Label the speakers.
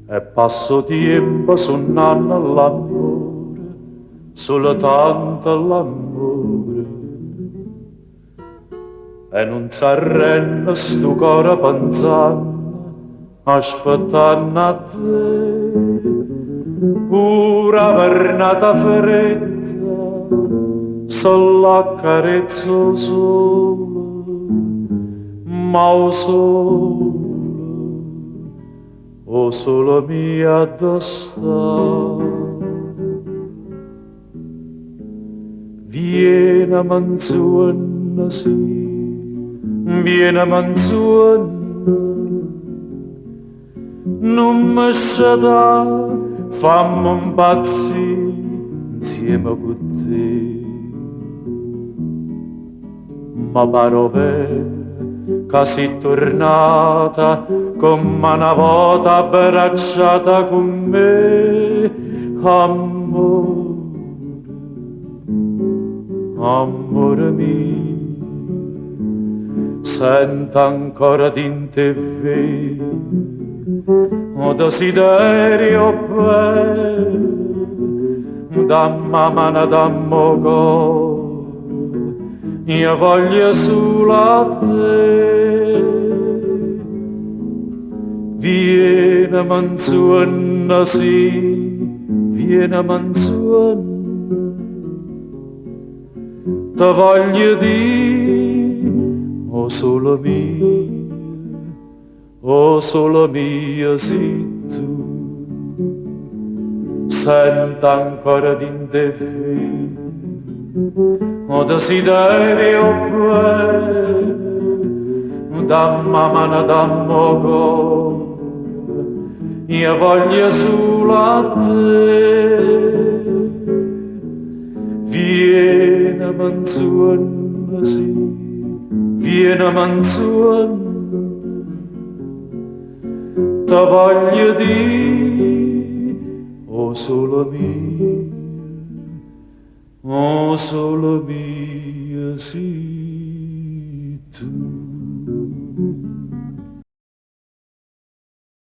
Speaker 1: E passo tempo suonando l'amore, soltanto l'amore. E non si arrende sto cuore pensando, aspettando a te. Pura vernata fredda, solo accarezzo solo, ma o solo mia d'asta. Viene manzonna, sì, viene manzonna, non mi sceda, fammi impazzire insieme con te. Ma paro vero che sei tornata come una volta abbracciata con me, amore, amore mio, sento ancora di te vero, o desiderio bello, dammi mano, dammi cuore, io voglio solo a te. Vieni manzonna, sì, vieni manzonna, ti voglio dire, o solo mia sei tu. Sento ancora di te figli, o desiderio bello, dammi mano, dammi cuore, io voglio solo a te. Vieni manzonna, sì, vieni manzonna, ti voglio dire, o solo mia sei tu.